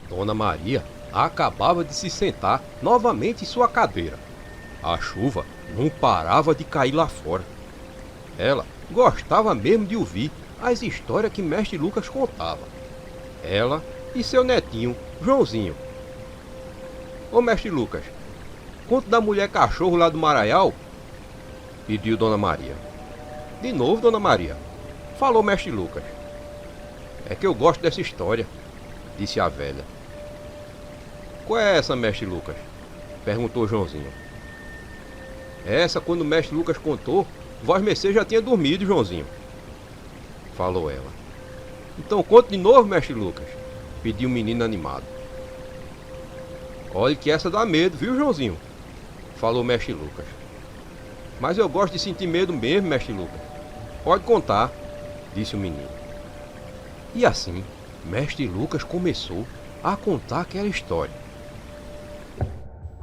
Dona Maria acabava de se sentar novamente em sua cadeira. A chuva não parava de cair lá fora. Ela gostava mesmo de ouvir as histórias que Mestre Lucas contava. Ela e seu netinho, Joãozinho. Ô Mestre Lucas, conto da mulher cachorro lá do Maraial? Pediu Dona Maria. De novo, Dona Maria, falou Mestre Lucas. É que eu gosto dessa história, disse a velha. Qual é essa, Mestre Lucas? Perguntou Joãozinho. Essa, quando o Mestre Lucas contou, Vós Mercê já tinha dormido, Joãozinho, falou ela. Então conte de novo, Mestre Lucas, pediu o menino animado. Olhe que essa dá medo, viu, Joãozinho? Falou Mestre Lucas. Mas eu gosto de sentir medo mesmo, Mestre Lucas. Pode contar, disse o menino. E assim, Mestre Lucas começou a contar aquela história.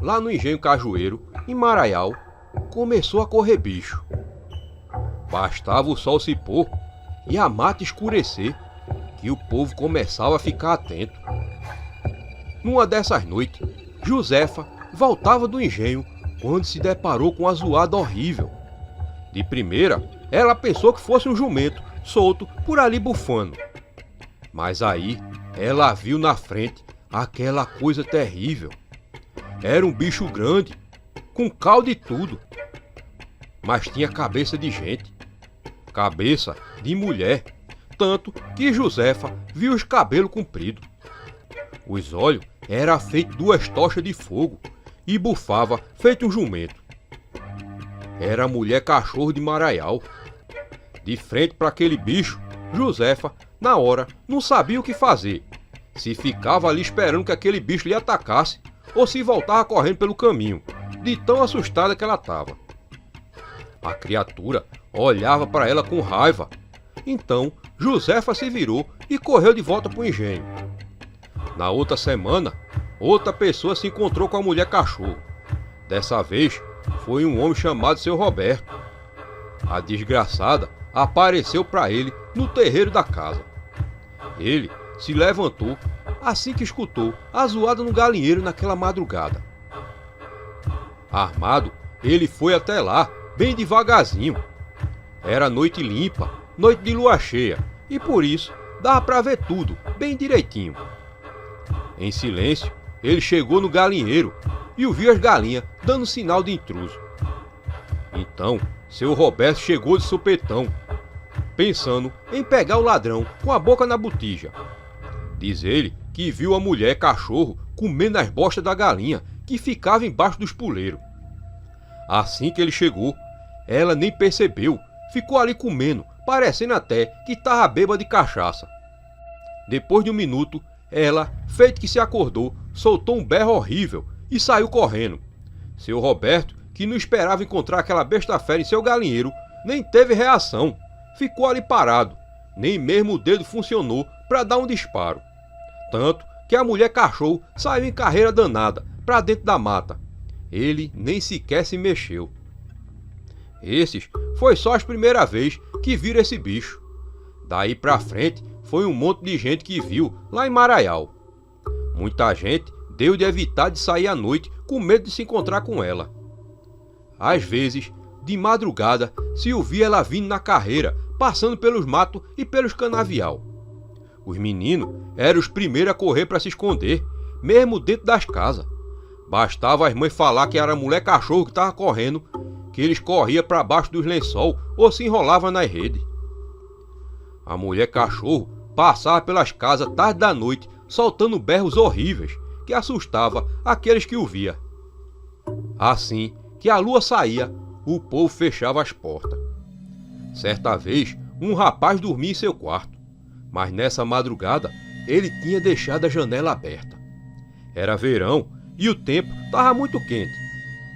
Lá no engenho Cajueiro, em Maraial, começou a correr bicho. Bastava o sol se pôr e a mata escurecer, que o povo começava a ficar atento. Numa dessas noites, Josefa voltava do engenho quando se deparou com uma zoada horrível. De primeira, ela pensou que fosse um jumento solto por ali bufando. Mas aí, ela viu na frente aquela coisa terrível. Era um bicho grande, com cauda e tudo. Mas tinha cabeça de gente, cabeça de mulher, tanto que Josefa viu os cabelos compridos. Os olhos eram feitos 2 tochas de fogo e bufava feito um jumento. Era a mulher cachorro de Maraial. De frente para aquele bicho, Josefa, na hora, não sabia o que fazer. Se ficava ali esperando que aquele bicho lhe atacasse, ou se voltava correndo pelo caminho, de tão assustada que ela estava. A criatura olhava para ela com raiva. Então, Josefa se virou e correu de volta para o engenho. Na outra semana, outra pessoa se encontrou com a mulher cachorro. Dessa vez, foi um homem chamado Seu Roberto. A desgraçada apareceu para ele no terreiro da casa. Ele se levantou assim que escutou a zoada no galinheiro naquela madrugada. Armado, ele foi até lá, bem devagarzinho. Era noite limpa, noite de lua cheia, e por isso dava para ver tudo, bem direitinho. Em silêncio, ele chegou no galinheiro e ouviu as galinhas dando sinal de intruso. Então, Seu Roberto chegou de supetão, pensando em pegar o ladrão com a boca na botija. Diz ele que viu a mulher cachorro comendo as bostas da galinha que ficava embaixo dos puleiros. Assim que ele chegou, ela nem percebeu, ficou ali comendo, parecendo até que estava bêbada de cachaça. Depois de um minuto, ela, feito que se acordou, soltou um berro horrível e saiu correndo. Seu Roberto, que não esperava encontrar aquela besta fera em seu galinheiro, nem teve reação, ficou ali parado, nem mesmo o dedo funcionou para dar um disparo. Tanto que a mulher cachorro saiu em carreira danada para dentro da mata. Ele nem sequer se mexeu. Esses foi só as primeiras vezes que viram esse bicho. Daí pra frente foi um monte de gente que viu lá em Maraial. Muita gente deu de evitar de sair à noite com medo de se encontrar com ela. Às vezes, de madrugada, se ouvia ela vindo na carreira, passando pelos matos e pelos canavial. Os meninos eram os primeiros a correr para se esconder, mesmo dentro das casas. Bastava as mães falar que era a mulher cachorro que estava correndo, que eles corriam para baixo dos lençol ou se enrolavam nas redes. A mulher cachorro passava pelas casas tarde da noite, soltando berros horríveis que assustava aqueles que o via. Assim que a lua saía, o povo fechava as portas. Certa vez, um rapaz dormia em seu quarto, mas nessa madrugada ele tinha deixado a janela aberta. Era verão e o tempo estava muito quente.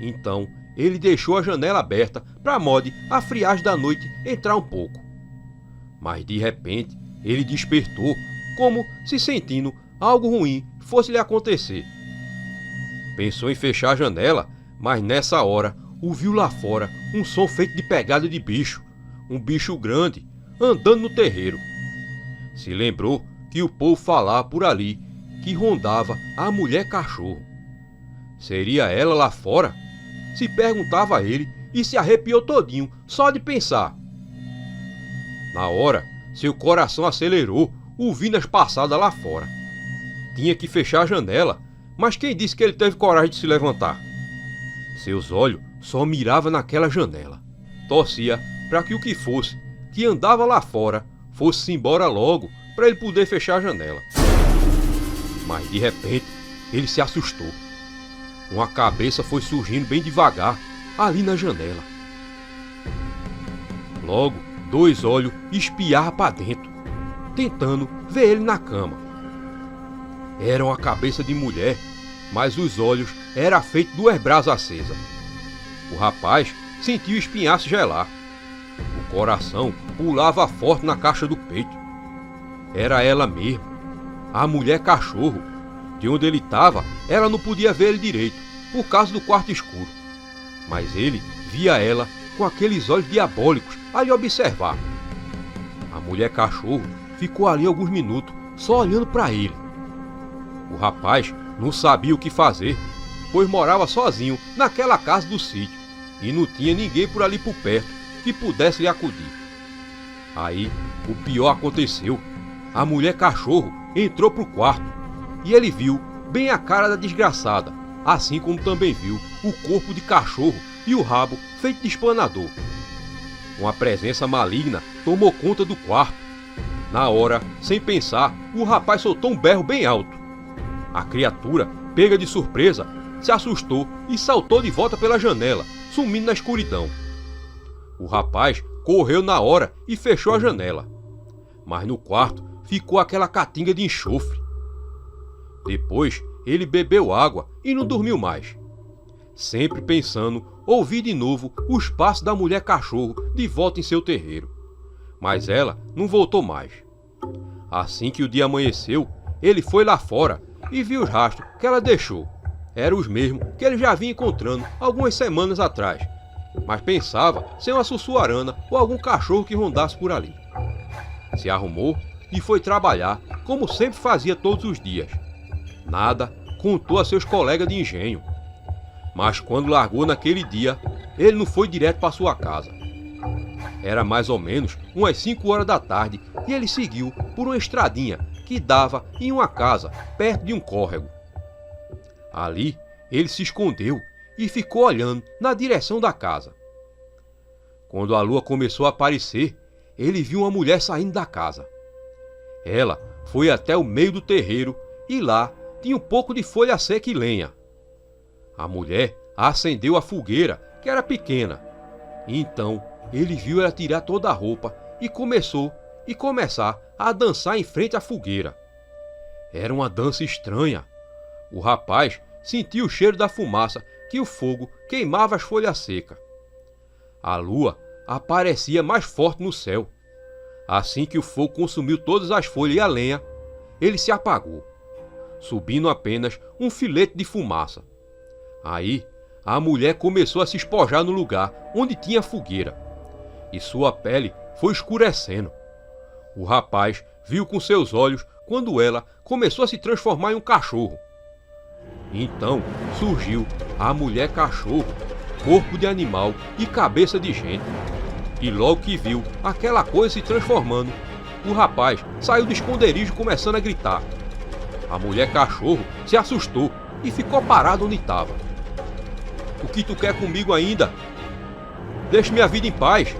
Então ele deixou a janela aberta para a friagem da noite entrar um pouco. Mas de repente ele despertou, como se sentindo algo ruim fosse lhe acontecer. Pensou em fechar a janela, mas nessa hora ouviu lá fora um som feito de pegada de bicho, um bicho grande, andando no terreiro. Se lembrou que o povo falava por ali que rondava a mulher cachorro. Seria ela lá fora? Se perguntava ele e se arrepiou todinho só de pensar. Na hora, seu coração acelerou, ouvindo as passadas lá fora. Tinha que fechar a janela, mas quem disse que ele teve coragem de se levantar? Seus olhos só miravam naquela janela. Torcia para que o que fosse, que andava lá fora, fosse embora logo, para ele poder fechar a janela. Mas de repente, ele se assustou. Uma cabeça foi surgindo bem devagar, ali na janela. Logo, 2 olhos espiavam para dentro, tentando ver ele na cama. Era uma cabeça de mulher, mas os olhos eram feitos 2 brasas acesas. O rapaz sentiu o espinhaço gelar. O coração pulava forte na caixa do peito. Era ela mesmo, a mulher cachorro. De onde ele estava, ela não podia ver ele direito, por causa do quarto escuro. Mas ele via ela com aqueles olhos diabólicos a lhe observar. A mulher cachorro ficou ali alguns minutos, só olhando para ele. O rapaz não sabia o que fazer, pois morava sozinho naquela casa do sítio e não tinha ninguém por ali por perto que pudesse lhe acudir. Aí, o pior aconteceu. A mulher cachorro entrou pro quarto e ele viu bem a cara da desgraçada, assim como também viu o corpo de cachorro e o rabo feito de espanador. Uma presença maligna tomou conta do quarto. Na hora, sem pensar, o rapaz soltou um berro bem alto. A criatura, pega de surpresa, se assustou e saltou de volta pela janela, sumindo na escuridão. O rapaz correu na hora e fechou a janela. Mas no quarto ficou aquela catinga de enxofre. Depois ele bebeu água e não dormiu mais. Sempre pensando ouvir de novo os passos da mulher cachorro de volta em seu terreiro. Mas ela não voltou mais. Assim que o dia amanheceu, ele foi lá fora e viu os rastros que ela deixou. Eram os mesmos que ele já vinha encontrando algumas semanas atrás, mas pensava ser uma sussuarana ou algum cachorro que rondasse por ali. Se arrumou e foi trabalhar, como sempre fazia todos os dias. Nada contou a seus colegas de engenho. Mas quando largou naquele dia, ele não foi direto para sua casa. Era mais ou menos umas 5 horas da tarde e ele seguiu por uma estradinha que dava em uma casa perto de um córrego. Ali, ele se escondeu e ficou olhando na direção da casa. Quando a lua começou a aparecer, ele viu uma mulher saindo da casa. Ela foi até o meio do terreiro e lá tinha um pouco de folha seca e lenha. A mulher acendeu a fogueira, que era pequena. E então ele viu ela tirar toda a roupa e começar a dançar em frente à fogueira. Era uma dança estranha. O rapaz sentiu o cheiro da fumaça que o fogo queimava as folhas secas. A lua aparecia mais forte no céu. Assim que o fogo consumiu todas as folhas e a lenha, ele se apagou, subindo apenas um filete de fumaça. Aí, a mulher começou a se espojar no lugar onde tinha a fogueira, e sua pele foi escurecendo. O rapaz viu com seus olhos quando ela começou a se transformar em um cachorro. Então surgiu a mulher cachorro, corpo de animal e cabeça de gente. E logo que viu aquela coisa se transformando, o rapaz saiu do esconderijo começando a gritar. A mulher cachorro se assustou e ficou parada onde estava. "O que tu quer comigo ainda? Deixe minha vida em paz.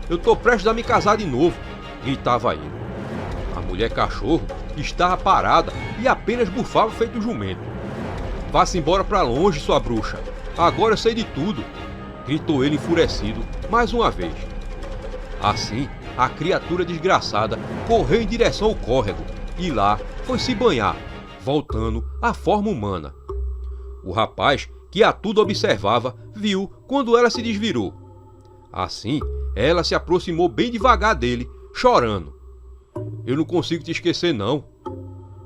Eu tô prestes a me casar de novo", gritava ele. A mulher cachorro estava parada e apenas bufava feito jumento. "Vá-se embora pra longe, sua bruxa. Agora eu sei de tudo", gritou ele enfurecido mais uma vez. Assim, a criatura desgraçada correu em direção ao córrego e lá foi se banhar, voltando à forma humana. O rapaz, que a tudo observava, viu quando ela se desvirou. Assim, ela se aproximou bem devagar dele, chorando. Eu não consigo te esquecer não.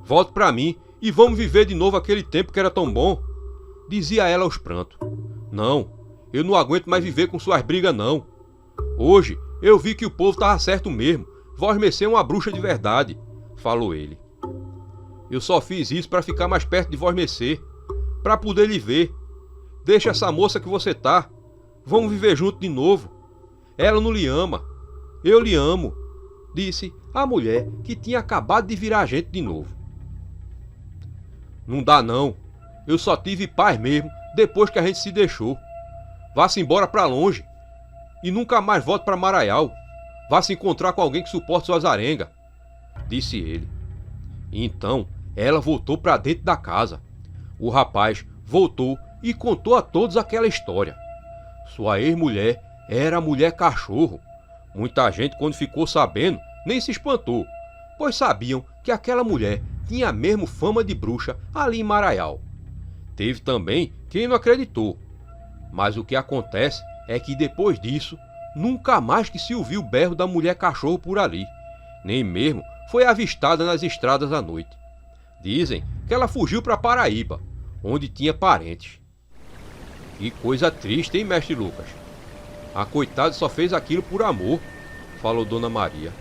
Volte pra mim e vamos viver de novo aquele tempo que era tão bom, dizia ela aos prantos. Não, eu não aguento mais viver com suas brigas não. Hoje eu vi que o povo tava certo mesmo, Vosmecê é uma bruxa de verdade, falou ele. Eu só fiz isso para ficar mais perto de Vosmecê, para poder lhe ver. Deixa essa moça que você tá, vamos viver junto de novo. Ela não lhe ama, eu lhe amo, disse a mulher que tinha acabado de virar gente de novo. Não dá não, eu só tive paz mesmo depois que a gente se deixou. Vá-se embora pra longe e nunca mais volte pra Maraial. Vá se encontrar com alguém que suporte suas arengas, disse ele. Então ela voltou pra dentro da casa. O rapaz voltou e contou a todos aquela história. Sua ex-mulher era a mulher cachorro. Muita gente, quando ficou sabendo, nem se espantou, pois sabiam que aquela mulher tinha mesmo fama de bruxa ali em Maraial. Teve também quem não acreditou. Mas o que acontece é que depois disso, nunca mais que se ouviu o berro da mulher cachorro por ali. Nem mesmo foi avistada nas estradas à noite. Dizem que ela fugiu para Paraíba, onde tinha parentes. Que coisa triste, hein, mestre Lucas? A coitada só fez aquilo por amor, falou Dona Maria.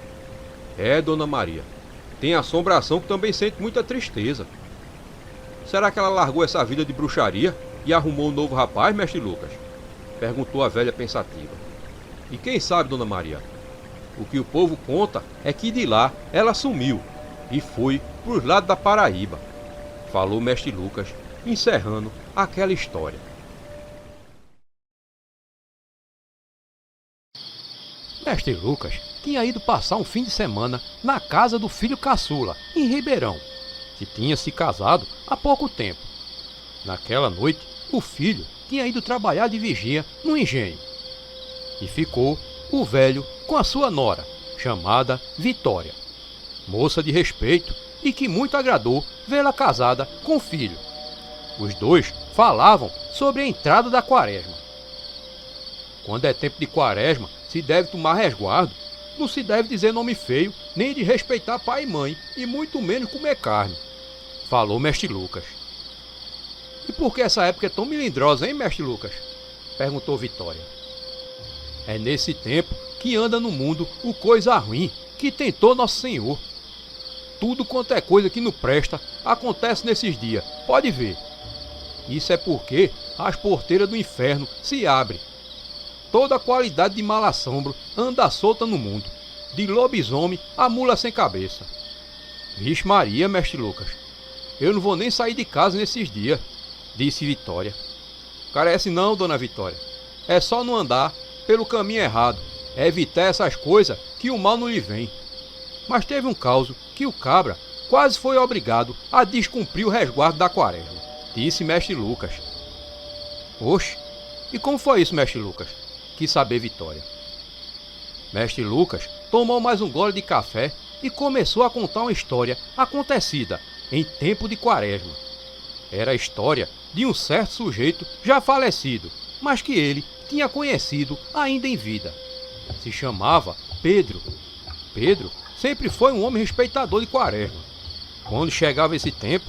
É, Dona Maria, tem assombração que também sente muita tristeza. Será que ela largou essa vida de bruxaria e arrumou um novo rapaz, mestre Lucas? Perguntou a velha pensativa. E quem sabe, Dona Maria? O que o povo conta é que de lá ela sumiu e foi pros lados da Paraíba, falou mestre Lucas, encerrando aquela história. Mestre Lucas tinha ido passar um fim de semana na casa do filho caçula, em Ribeirão, que tinha se casado há pouco tempo. Naquela noite, o filho tinha ido trabalhar de vigia no engenho. E ficou o velho com a sua nora, chamada Vitória, moça de respeito e que muito agradou vê-la casada com o filho. Os dois falavam sobre a entrada da quaresma. Quando é tempo de quaresma, se deve tomar resguardo, não se deve dizer nome feio, nem de respeitar pai e mãe, e muito menos comer carne, falou mestre Lucas. E por que essa época é tão melindrosa, hein, mestre Lucas? Perguntou Vitória. É nesse tempo que anda no mundo o coisa ruim que tentou Nosso Senhor. Tudo quanto é coisa que não presta acontece nesses dias, pode ver. Isso é porque as porteiras do inferno se abrem. Toda a qualidade de mal-assombro anda solta no mundo, de lobisomem a mula sem cabeça. Vixe Maria, mestre Lucas, eu não vou nem sair de casa nesses dias, disse Vitória. Carece não, dona Vitória, é só não andar pelo caminho errado, é evitar essas coisas que o mal não lhe vem. Mas teve um caso que o cabra quase foi obrigado a descumprir o resguardo da quaresma, disse mestre Lucas. Oxe, e como foi isso, mestre Lucas? Quis saber Vitória. Mestre Lucas tomou mais um gole de café e começou a contar uma história acontecida em tempo de quaresma. Era a história de um certo sujeito já falecido, mas que ele tinha conhecido ainda em vida. Se chamava Pedro. Pedro sempre foi um homem respeitador de quaresma. Quando chegava esse tempo,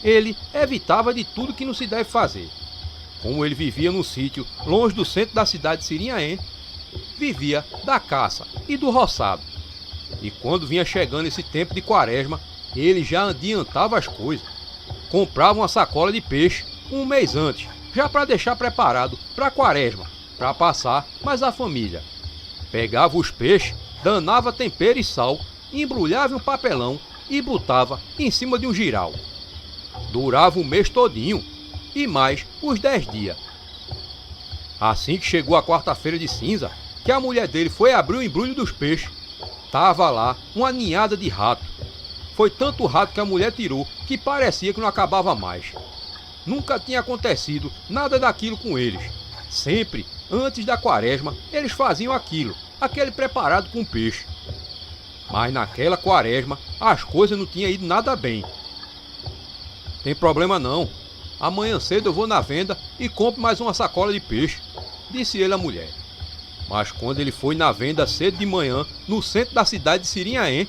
ele evitava de tudo que não se deve fazer. Como ele vivia num sítio longe do centro da cidade de Sirinhaém, vivia da caça e do roçado. E quando vinha chegando esse tempo de quaresma, ele já adiantava as coisas. Comprava uma sacola de peixe um mês antes, já para deixar preparado para a quaresma, para passar mais a família. Pegava os peixes, danava tempero e sal, embrulhava em um papelão e botava em cima de um giral. Durava um mês todinho e mais os 10 dias. Assim que chegou a quarta-feira de cinza, que a mulher dele foi abrir o embrulho dos peixes, tava lá uma ninhada de rato. Foi tanto rato que a mulher tirou que parecia que não acabava mais. Nunca tinha acontecido nada daquilo com eles. Sempre, antes da quaresma, eles faziam aquilo, aquele preparado com peixe. Mas naquela quaresma, as coisas não tinham ido nada bem. Tem problema não. Amanhã cedo eu vou na venda e compro mais uma sacola de peixe, disse ele à mulher. Mas quando ele foi na venda cedo de manhã, no centro da cidade de Sirinhaém,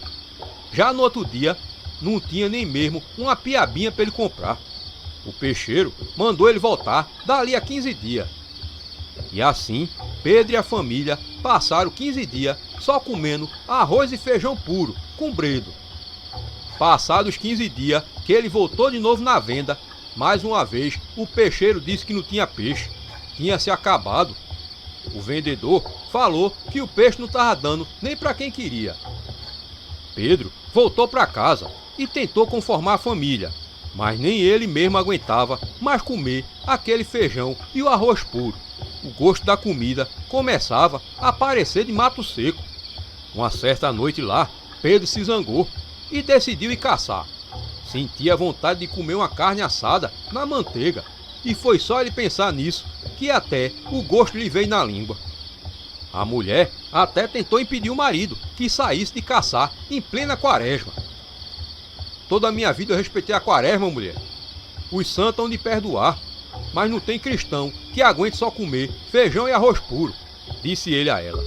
já no outro dia, não tinha nem mesmo uma piabinha para ele comprar. O peixeiro mandou ele voltar dali a 15 dias. E assim, Pedro e a família passaram 15 dias só comendo arroz e feijão puro, com bredo. Passados 15 dias, que ele voltou de novo na venda, mais uma vez o peixeiro disse que não tinha peixe, tinha se acabado. O vendedor falou que o peixe não estava dando nem para quem queria. Pedro voltou para casa e tentou conformar a família, mas nem ele mesmo aguentava mais comer aquele feijão e o arroz puro. O gosto da comida começava a aparecer de mato seco. Uma certa noite lá, Pedro se zangou e decidiu ir caçar. Sentia vontade de comer uma carne assada na manteiga, e foi só ele pensar nisso que até o gosto lhe veio na língua. A mulher até tentou impedir o marido que saísse de caçar em plena quaresma. Toda a minha vida eu respeitei a quaresma, mulher. Os santos hão de perdoar, mas não tem cristão que aguente só comer feijão e arroz puro, disse ele a ela.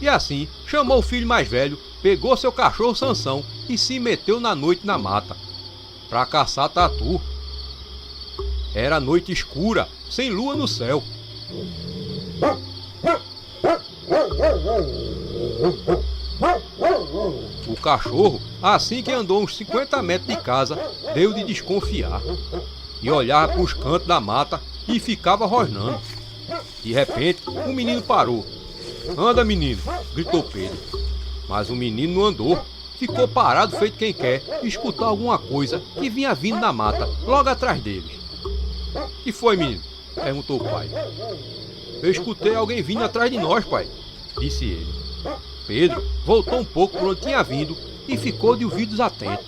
E assim chamou o filho mais velho, pegou seu cachorro Sansão e se meteu na noite na mata para caçar tatu. Era noite escura, sem lua no céu. O cachorro, assim que andou uns 50 metros de casa, deu de desconfiar e olhava para os cantos da mata e ficava rosnando. De repente, o menino parou. "Anda, menino!" gritou Pedro. Mas o menino não andou, ficou parado feito quem quer escutar alguma coisa que vinha vindo da mata, logo atrás deles. "Que foi, menino?" perguntou o pai. "Eu escutei alguém vindo atrás de nós, pai", disse ele. Pedro voltou um pouco por onde tinha vindo e ficou de ouvidos atentos.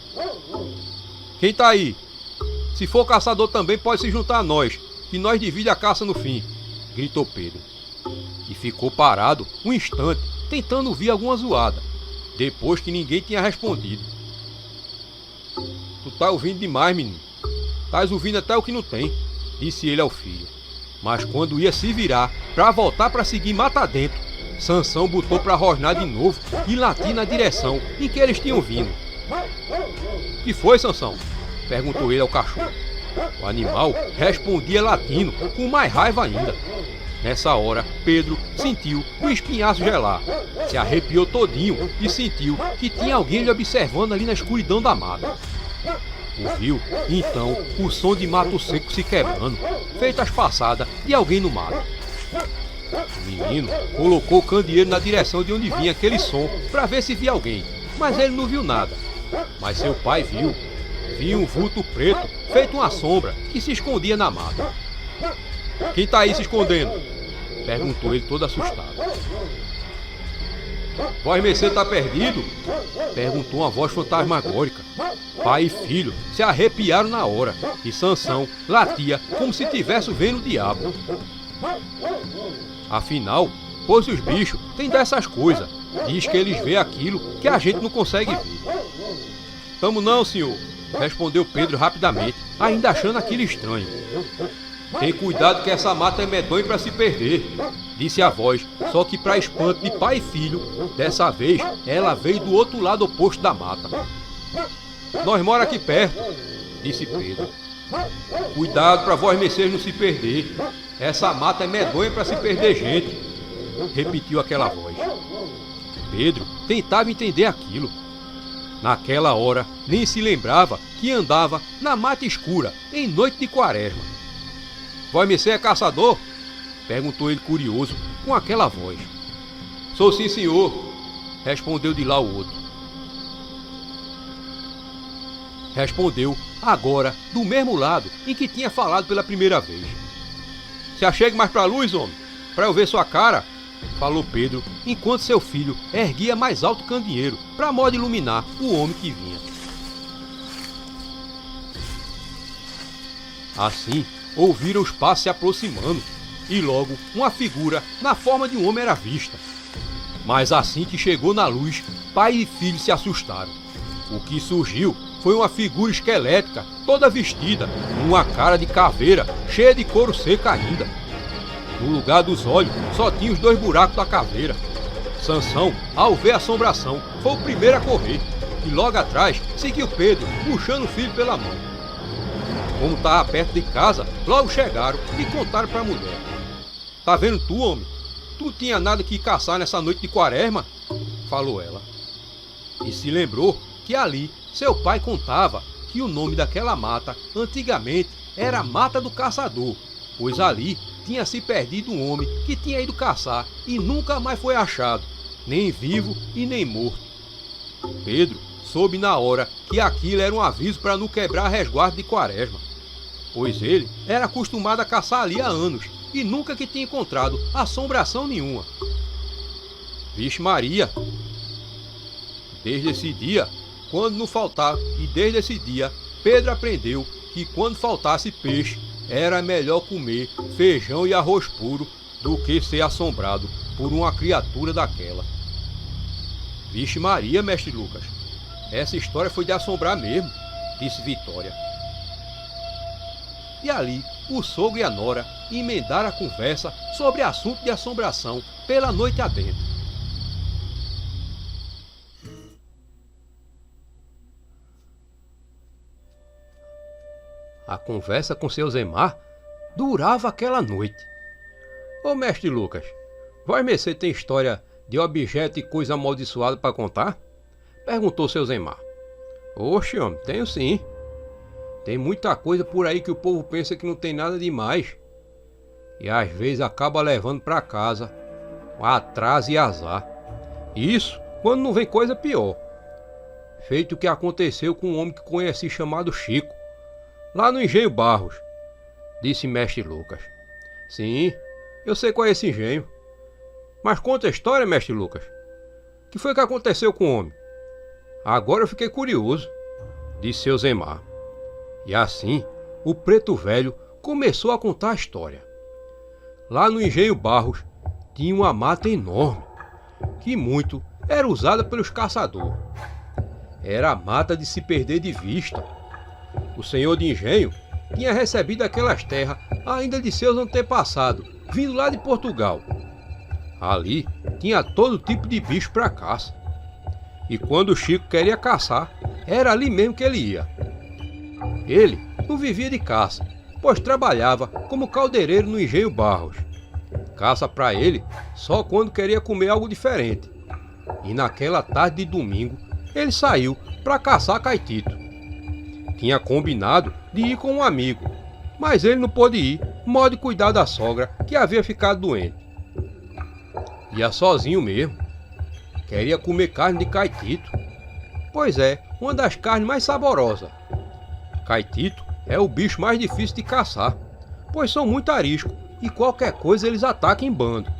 "Quem tá aí? Se for caçador também pode se juntar a nós, que nós dividimos a caça no fim", gritou Pedro. E ficou parado um instante, tentando ouvir alguma zoada, depois que ninguém tinha respondido. "Tu tá ouvindo demais, menino. Tás ouvindo até o que não tem", disse ele ao filho. Mas quando ia se virar para voltar para seguir mata dentro, Sansão botou para rosnar de novo e latir na direção em que eles tinham vindo. "Que foi, Sansão?" perguntou ele ao cachorro. O animal respondia latindo, com mais raiva ainda. Nessa hora, Pedro sentiu o espinhaço gelar, se arrepiou todinho e sentiu que tinha alguém lhe observando ali na escuridão da mata. Ouviu, então, o som de mato seco se quebrando, feito as passadas de alguém no mato. O menino colocou o candeeiro na direção de onde vinha aquele som para ver se via alguém, mas ele não viu nada. Mas seu pai viu. Viu um vulto preto, feito uma sombra, que se escondia na mata. "Quem tá aí se escondendo?" perguntou ele todo assustado. "Vós mercê tá perdido?" perguntou uma voz fantasmagórica. Pai e filho se arrepiaram na hora, e Sansão latia como se tivesse vendo o diabo. Afinal, pois os bichos têm dessas coisas, diz que eles vê aquilo que a gente não consegue ver. "Tamo não, senhor", respondeu Pedro rapidamente, ainda achando aquilo estranho. "Tem cuidado que essa mata é medonha para se perder", disse a voz, só que para espanto de pai e filho, dessa vez ela veio do outro lado oposto da mata. "Nós mora aqui perto", disse Pedro. "Cuidado para vós mercês não se perder. Essa mata é medonha para se perder gente", repetiu aquela voz. Pedro tentava entender aquilo. Naquela hora, nem se lembrava que andava na mata escura, em noite de quaresma. "Vós mercê é caçador?" perguntou ele curioso, com aquela voz. "Sou sim, senhor", respondeu de lá o outro. Respondeu, agora, do mesmo lado em que tinha falado pela primeira vez. "Se achegue mais pra luz, homem, pra eu ver sua cara", falou Pedro, enquanto seu filho erguia mais alto o candeeiro, para modo de iluminar o homem que vinha. Assim, ouviram os passos se aproximando, e logo uma figura na forma de um homem era vista. Mas assim que chegou na luz, pai e filho se assustaram. O que surgiu foi uma figura esquelética, toda vestida, com uma cara de caveira, cheia de couro seco ainda. No lugar dos olhos, só tinha os 2 buracos da caveira. Sansão, ao ver a assombração, foi o primeiro a correr. E logo atrás, seguiu Pedro, puxando o filho pela mão. Como estava perto de casa, logo chegaram e contaram para a mulher. Tá vendo tu, homem? Tu tinha nada que caçar nessa noite de quaresma? Falou ela. E se lembrou que ali seu pai contava que o nome daquela mata antigamente era Mata do Caçador, pois ali tinha se perdido um homem que tinha ido caçar e nunca mais foi achado, nem vivo e nem morto. Pedro soube na hora que aquilo era um aviso para não quebrar resguardo de quaresma, pois ele era acostumado a caçar ali há anos e nunca que tinha encontrado assombração nenhuma. Vixe Maria! Desde esse dia, quando não faltar, e desde esse dia, Pedro aprendeu que quando faltasse peixe, era melhor comer feijão e arroz puro do que ser assombrado por uma criatura daquela. Vixe Maria, mestre Lucas, essa história foi de assombrar mesmo, disse Vitória. E ali, o sogro e a nora emendaram a conversa sobre assunto de assombração pela noite adentro. A conversa com seu Zemar durava aquela noite. Ô mestre Lucas, vós mercê tem história de objeto e coisa amaldiçoada para contar? Perguntou seu Zemar. Oxe, homem, tenho sim. Tem muita coisa por aí que o povo pensa que não tem nada demais. E às vezes acaba levando para casa atraso e azar. Isso quando não vem coisa pior. Feito o que aconteceu com um homem que conheci chamado Chico, lá no Engenho Barros, disse mestre Lucas. Sim, eu sei qual é esse engenho. Mas conta a história, mestre Lucas. O que foi que aconteceu com o homem? Agora eu fiquei curioso, disse seu Zemar. E assim, o preto velho começou a contar a história. Lá no Engenho Barros tinha uma mata enorme, que muito era usada pelos caçadores. Era a mata de se perder de vista. O senhor de engenho tinha recebido aquelas terras ainda de seus antepassados, vindo lá de Portugal. Ali tinha todo tipo de bicho para caça. E quando o Chico queria caçar, era ali mesmo que ele ia. Ele não vivia de caça, pois trabalhava como caldeireiro no Engenho Barros. Caça para ele só quando queria comer algo diferente. E naquela tarde de domingo, ele saiu para caçar caitito. Tinha combinado de ir com um amigo, mas ele não pôde ir, modo de cuidar da sogra que havia ficado doente. Ia sozinho mesmo. Queria comer carne de caitito. Pois é, uma das carnes mais saborosas. Caitito é o bicho mais difícil de caçar, pois são muito ariscos e qualquer coisa eles atacam em bando.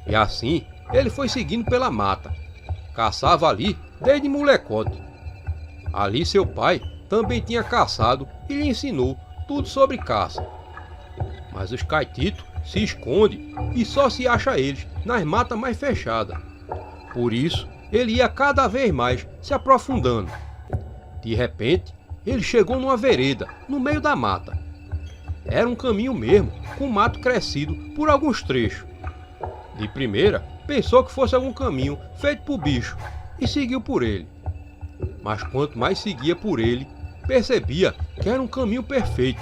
E assim ele foi seguindo pela mata. Caçava ali desde molecote. Ali seu pai também tinha caçado e lhe ensinou tudo sobre caça. Mas os caititos se escondem e só se acha eles nas matas mais fechadas. Por isso, ele ia cada vez mais se aprofundando. De repente, ele chegou numa vereda, no meio da mata. Era um caminho mesmo, com mato crescido por alguns trechos. De primeira, pensou que fosse algum caminho feito por bicho e seguiu por ele. Mas quanto mais seguia por ele, percebia que era um caminho perfeito.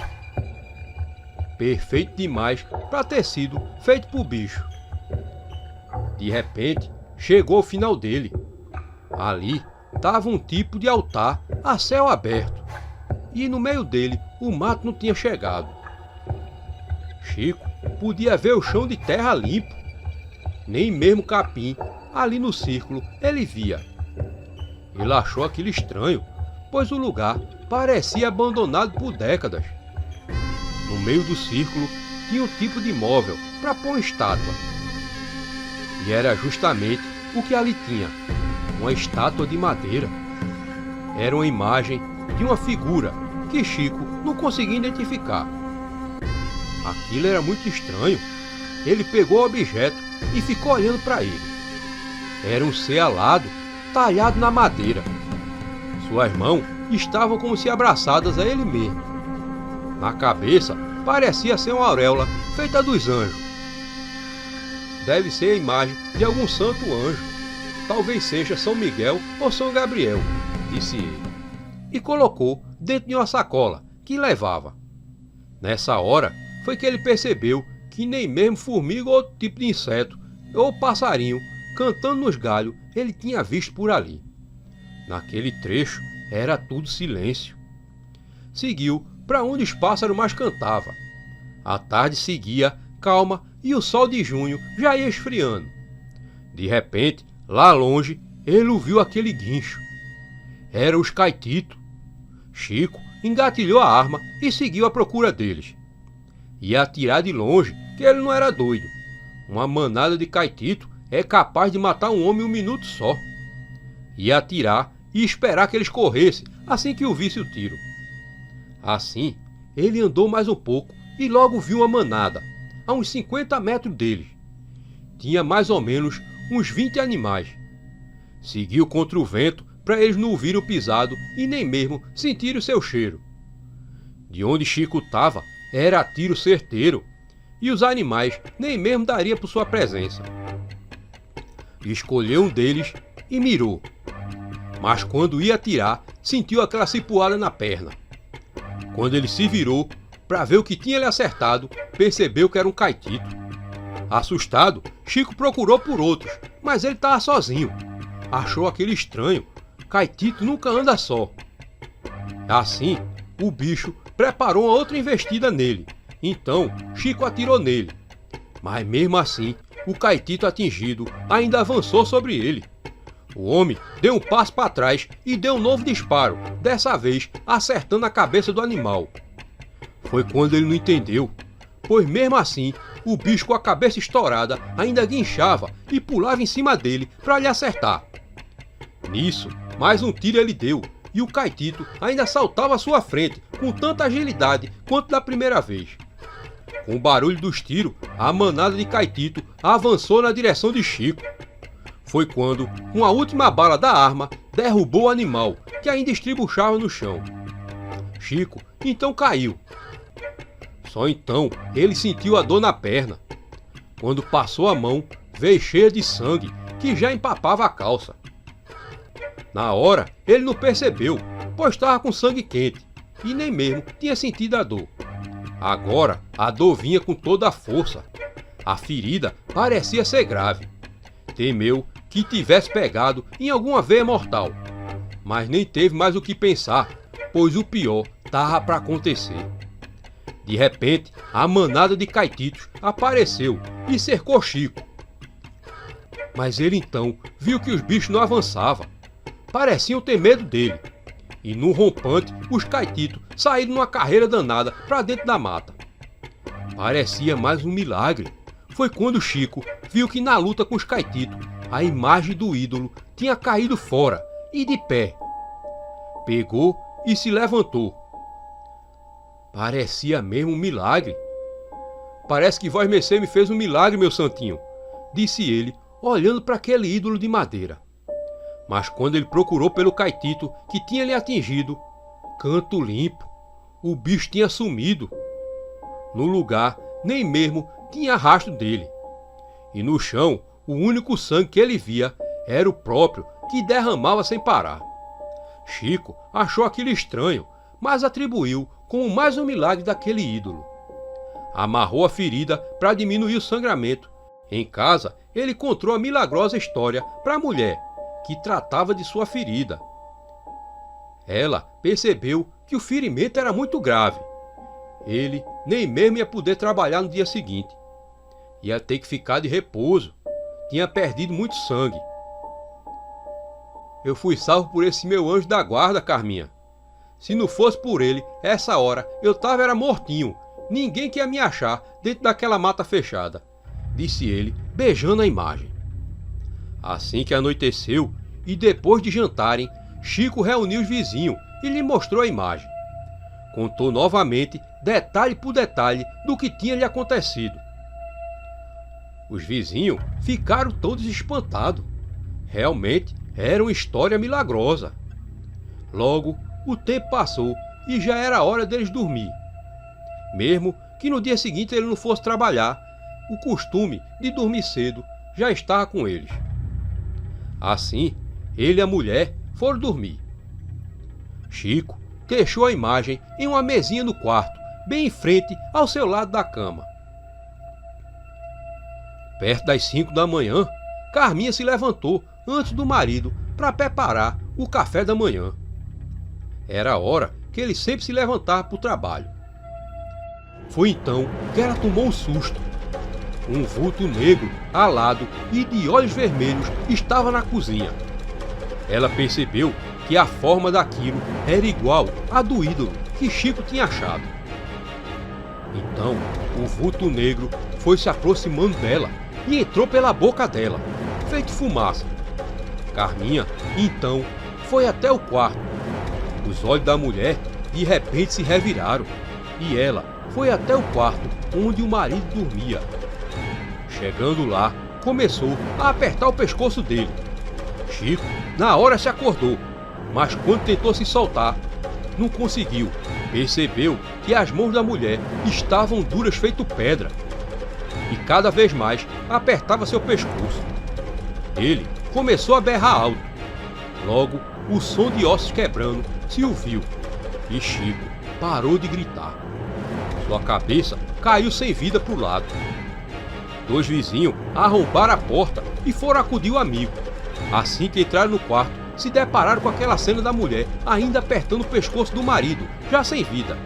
Perfeito demais para ter sido feito por bicho. De repente, chegou ao final dele. Ali estava um tipo de altar a céu aberto. E no meio dele o mato não tinha chegado. Chico podia ver o chão de terra limpo. Nem mesmo capim ali no círculo ele via. Ele achou aquilo estranho, pois o lugar parecia abandonado por décadas. No meio do círculo tinha um tipo de móvel para pôr estátua. E era justamente o que ali tinha, uma estátua de madeira. Era uma imagem de uma figura que Chico não conseguia identificar. Aquilo era muito estranho. Ele pegou o objeto e ficou olhando para ele. Era um ser alado, talhado na madeira. Suas mãos estavam como se abraçadas a ele mesmo. Na cabeça parecia ser uma auréola feita dos anjos. deve ser a imagem de algum santo anjo. Talvez seja São Miguel ou São Gabriel, disse ele. E colocou dentro de uma sacola que levava. Nessa hora foi que ele percebeu que nem mesmo formiga ou outro tipo de inseto ou passarinho cantando nos galhos ele tinha visto por ali. Naquele trecho era tudo silêncio. Seguiu para onde os pássaros mais cantavam. A tarde seguia calma e o sol de junho já ia esfriando. De repente, lá longe, ele ouviu aquele guincho. Era os caititos. Chico engatilhou a arma e seguiu à procura deles. Ia atirar de longe, que ele não era doido. Uma manada de caitito é capaz de matar um homem em um minuto só. Ia atirar e esperar que eles corressem assim que o visse o tiro. Assim, ele andou mais um pouco e logo viu uma manada, a uns 50 metros deles. Tinha mais ou menos uns 20 animais. Seguiu contra o vento para eles não ouvirem o pisado e nem mesmo sentirem o seu cheiro. De onde Chico estava era tiro certeiro e os animais nem mesmo daria por sua presença. Escolheu um deles e mirou. Mas quando ia atirar, sentiu aquela cipuada na perna. Quando ele se virou para ver o que tinha lhe acertado, percebeu que era um caitito. Assustado, Chico procurou por outros, mas ele estava sozinho. Achou aquele estranho. Caitito nunca anda só. Assim, o bicho preparou uma outra investida nele. Então, Chico atirou nele. Mas mesmo assim, o caitito atingido ainda avançou sobre ele. O homem deu um passo para trás e deu um novo disparo, dessa vez acertando a cabeça do animal. Foi quando ele não entendeu, pois mesmo assim, o bicho com a cabeça estourada ainda guinchava e pulava em cima dele para lhe acertar. Nisso, mais um tiro ele deu e o caitito ainda saltava à sua frente com tanta agilidade quanto da primeira vez. Com o barulho dos tiros, a manada de caitito avançou na direção de Chico. Foi quando uma última bala da arma derrubou o animal, que ainda estribuchava no chão. Chico então caiu. Só então ele sentiu a dor na perna. Quando passou a mão, veio cheia de sangue, que já empapava a calça. Na hora, ele não percebeu, pois estava com sangue quente, e nem mesmo tinha sentido a dor. Agora, a dor vinha com toda a força. A ferida parecia ser grave. Temeu que tivesse pegado em alguma veia mortal, mas nem teve mais o que pensar, pois o pior estava para acontecer. De repente, a manada de caititos apareceu e cercou Chico. Mas ele então viu que os bichos não avançavam. Pareciam ter medo dele. E num rompante, os caititos saíram numa carreira danada para dentro da mata. Parecia mais um milagre. Foi quando Chico viu que na luta com os caititos, a imagem do ídolo tinha caído fora e de pé. Pegou e se levantou. Parecia mesmo um milagre. Parece que Vós Mercê me fez um milagre, meu santinho, disse ele, olhando para aquele ídolo de madeira. Mas quando ele procurou pelo caitito que tinha lhe atingido, canto limpo, o bicho tinha sumido. No lugar, nem mesmo tinha rastro dele. E no chão, o único sangue que ele via era o próprio, que derramava sem parar. Chico achou aquilo estranho, mas atribuiu como mais um milagre daquele ídolo. Amarrou a ferida para diminuir o sangramento. Em casa, ele contou a milagrosa história para a mulher, que tratava de sua ferida. Ela percebeu que o ferimento era muito grave. Ele nem mesmo ia poder trabalhar no dia seguinte. Ia ter que ficar de repouso. Tinha perdido muito sangue. Eu fui salvo por esse meu anjo da guarda, Carminha. Se não fosse por ele, essa hora eu era mortinho. Ninguém que ia me achar dentro daquela mata fechada, disse ele, beijando a imagem. Assim que anoiteceu e depois de jantarem, Chico reuniu os vizinhos e lhe mostrou a imagem. Contou novamente, detalhe por detalhe, do que tinha lhe acontecido. Os vizinhos ficaram todos espantados. Realmente era uma história milagrosa. Logo, o tempo passou e já era hora deles dormir. Mesmo que no dia seguinte ele não fosse trabalhar, o costume de dormir cedo já estava com eles. Assim, ele e a mulher foram dormir. Chico deixou a imagem em uma mesinha no quarto, bem em frente ao seu lado da cama. Perto das 5 da manhã, Carminha se levantou antes do marido para preparar o café da manhã. Era a hora que ele sempre se levantava para o trabalho. Foi então que ela tomou um susto. Um vulto negro, alado e de olhos vermelhos estava na cozinha. Ela percebeu que a forma daquilo era igual à do ídolo que Chico tinha achado. Então, o vulto negro foi se aproximando dela e entrou pela boca dela, feito fumaça. Carminha, então, foi até o quarto. Os olhos da mulher de repente se reviraram e ela foi até o quarto onde o marido dormia. Chegando lá, começou a apertar o pescoço dele. Chico, na hora, se acordou, mas quando tentou se soltar, não conseguiu. Percebeu que as mãos da mulher estavam duras feito pedra e cada vez mais apertava seu pescoço. Ele começou a berrar alto. Logo, o som de ossos quebrando se ouviu e Chico parou de gritar. Sua cabeça caiu sem vida para o lado. Dois vizinhos arrombaram a porta e foram acudir o amigo. Assim que entraram no quarto, se depararam com aquela cena da mulher ainda apertando o pescoço do marido, já sem vida.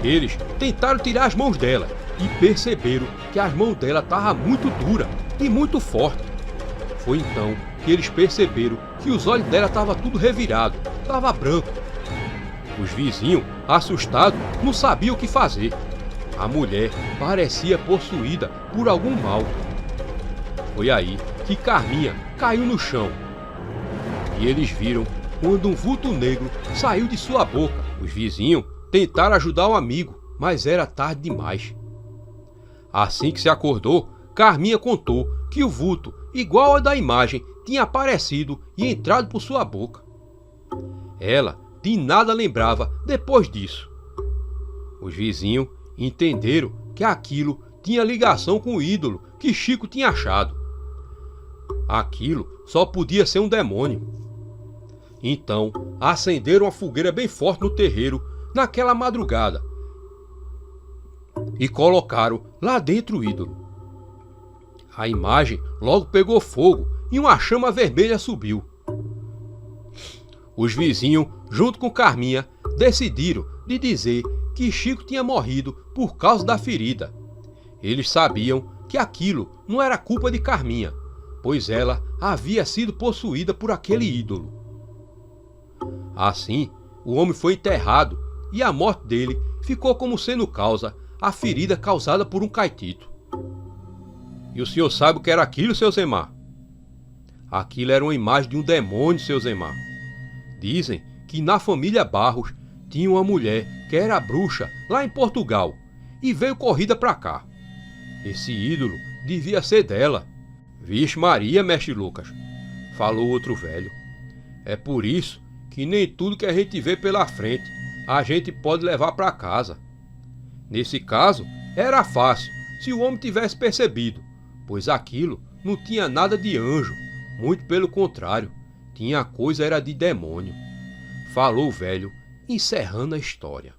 Eles tentaram tirar as mãos dela e perceberam que as mãos dela estavam muito duras e muito fortes. Foi então que eles perceberam que os olhos dela estavam tudo revirado, estava branco. Os vizinhos, assustados, não sabiam o que fazer. A mulher parecia possuída por algum mal. Foi aí que Carminha caiu no chão. E eles viram quando um vulto negro saiu de sua boca. Os vizinhos tentaram ajudar o amigo, mas era tarde demais. Assim que se acordou, Carminha contou que o vulto, igual ao da imagem, tinha aparecido e entrado por sua boca. Ela de nada lembrava depois disso. Os vizinhos entenderam que aquilo tinha ligação com o ídolo que Chico tinha achado. Aquilo só podia ser um demônio. Então acenderam uma fogueira bem forte no terreiro naquela madrugada e colocaram lá dentro o ídolo. A imagem logo pegou fogo e uma chama vermelha subiu. Os vizinhos, junto com Carminha, decidiram de dizer que Chico tinha morrido por causa da ferida. Eles sabiam que aquilo não era culpa de Carminha, pois ela havia sido possuída por aquele ídolo. Assim, o homem foi enterrado e a morte dele ficou como sendo causa a ferida causada por um caetito. E o senhor sabe o que era aquilo, seu Zemar? Aquilo era uma imagem de um demônio, seu Zemar. Dizem que na família Barros tinha uma mulher que era bruxa lá em Portugal e veio corrida pra cá. Esse ídolo devia ser dela. Vixe Maria, mestre Lucas, falou outro velho. É por isso que nem tudo que a gente vê pela frente a gente pode levar pra casa. Nesse caso, era fácil se o homem tivesse percebido, pois aquilo não tinha nada de anjo, muito pelo contrário, tinha coisa era de demônio. Falou o velho, encerrando a história.